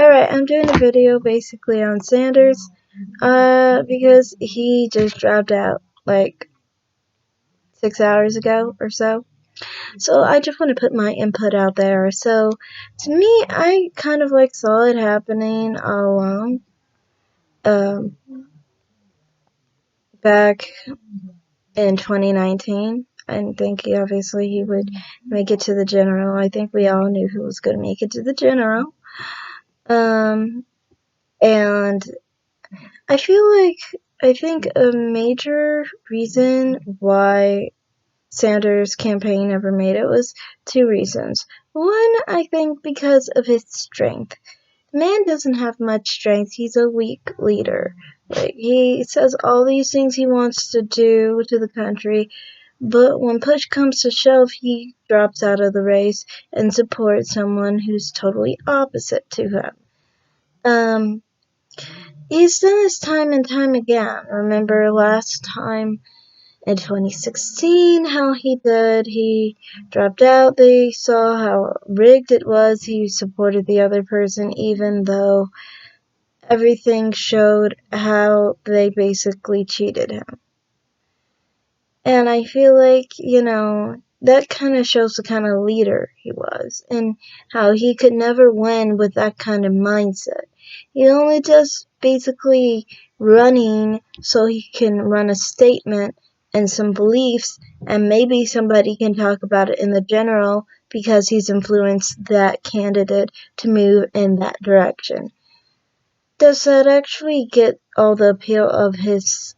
Alright, I'm doing a video basically on Sanders, because he just dropped out like 6 hours ago or so. So I just want to put my input out there. So to me, I kind of like saw it happening all along. Back in 2019, I think he would make it to the general. I think we all knew who was going to make it to the general. And I think a major reason why Sanders' campaign never made it was two reasons. One, I think because of his strength. The man doesn't have much strength. He's a weak leader. Like, he says all these things he wants to do to the country, but when push comes to shove, he drops out of the race and supports someone who's totally opposite to him. He's done this time and time again. Remember last time in 2016 how he dropped out. They saw how rigged it was. He supported the other person even though everything showed how they basically cheated him. And I feel like, that kind of shows the kind of leader he was and how he could never win with that kind of mindset. He only just basically running so he can run a statement and some beliefs, and maybe somebody can talk about it in the general because he's influenced that candidate to move in that direction. Does that actually get all the appeal of his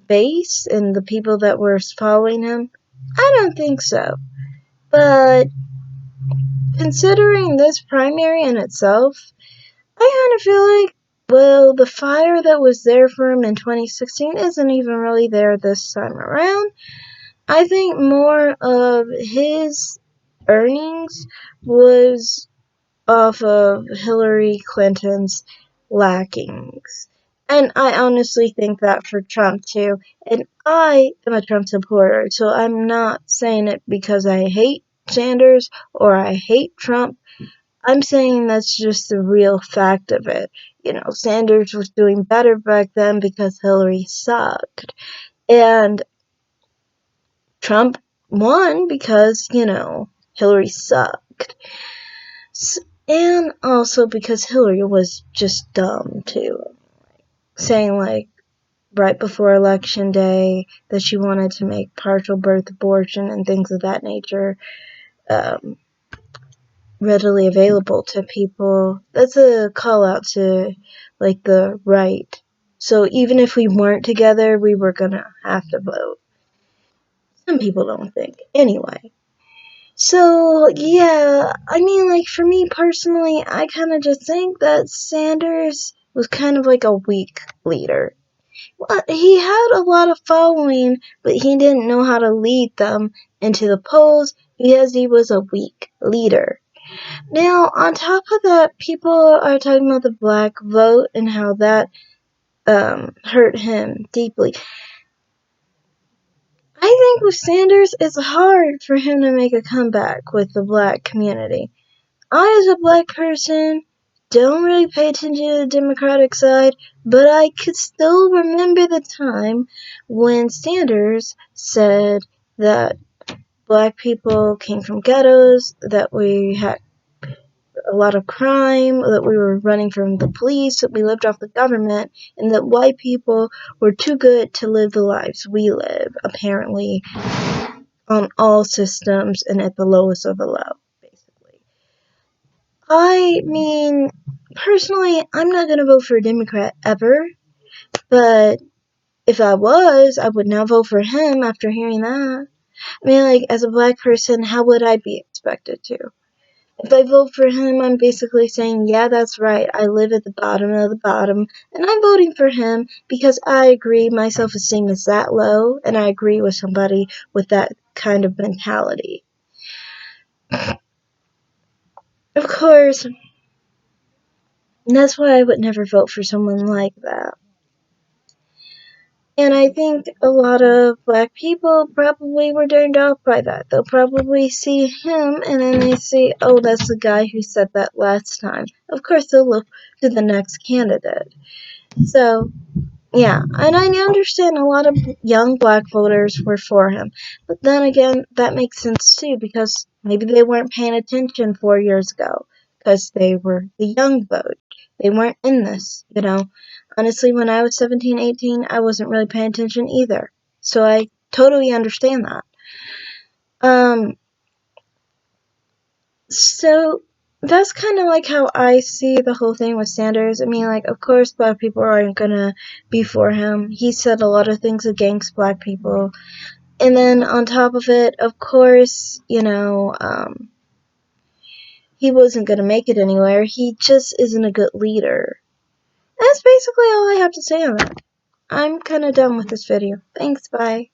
base and the people that were following him? I don't think so. But considering this primary in itself, I kind of feel like, well, the fire that was there for him in 2016 isn't even really there this time around. I think more of his earnings was off of Hillary Clinton's lackings. And I honestly think that for Trump too. And I am a Trump supporter, so I'm not saying it because I hate Sanders or I hate Trump. I'm saying that's just the real fact of it. Sanders was doing better back then because Hillary sucked. And Trump won because, Hillary sucked. And also because Hillary was just dumb too. Saying like right before election day that she wanted to make partial birth abortion and things of that nature readily available to people. That's a call out to like the right. So even if we weren't together, we were gonna have to vote. Some people don't think. Anyway. So, yeah, I mean, like, for me personally, I kind of just think that Sanders was kind of like a weak leader. Well, he had a lot of following, but he didn't know how to lead them into the polls because he was a weak leader. Now, on top of that, people are talking about the black vote and how that hurt him deeply. I think with Sanders, it's hard for him to make a comeback with the black community. I, as a black person, don't really pay attention to the Democratic side, but I could still remember the time when Sanders said that black people came from ghettos, that we had a lot of crime, that we were running from the police, that we lived off the government, and that white people were too good to live the lives we live, apparently, on all systems and at the lowest of the low, basically. I mean, personally, I'm not going to vote for a Democrat ever, but if I was, I would not vote for him after hearing that. I mean, like, as a black person, how would I be expected to? If I vote for him, I'm basically saying, yeah, that's right, I live at the bottom of the bottom, and I'm voting for him because I agree my self-esteem is that low, and I agree with somebody with that kind of mentality. Of course, that's why I would never vote for someone like that. And I think a lot of black people probably were turned off by that. They'll probably see him and then they see, oh, that's the guy who said that last time. Of course, they'll look to the next candidate. So, yeah, and I understand a lot of young black voters were for him. But then again, that makes sense too, because maybe they weren't paying attention 4 years ago, because they were the young vote. They weren't in this. Honestly, when I was 17, 18, I wasn't really paying attention either. So I totally understand that. Um, so that's kind of like how I see the whole thing with Sanders. I mean, like, of course, black people aren't gonna be for him. He said a lot of things against black people. And then on top of it, of course, he wasn't gonna make it anywhere. He just isn't a good leader. That's basically all I have to say on that. I'm kind of done with this video. Thanks, bye.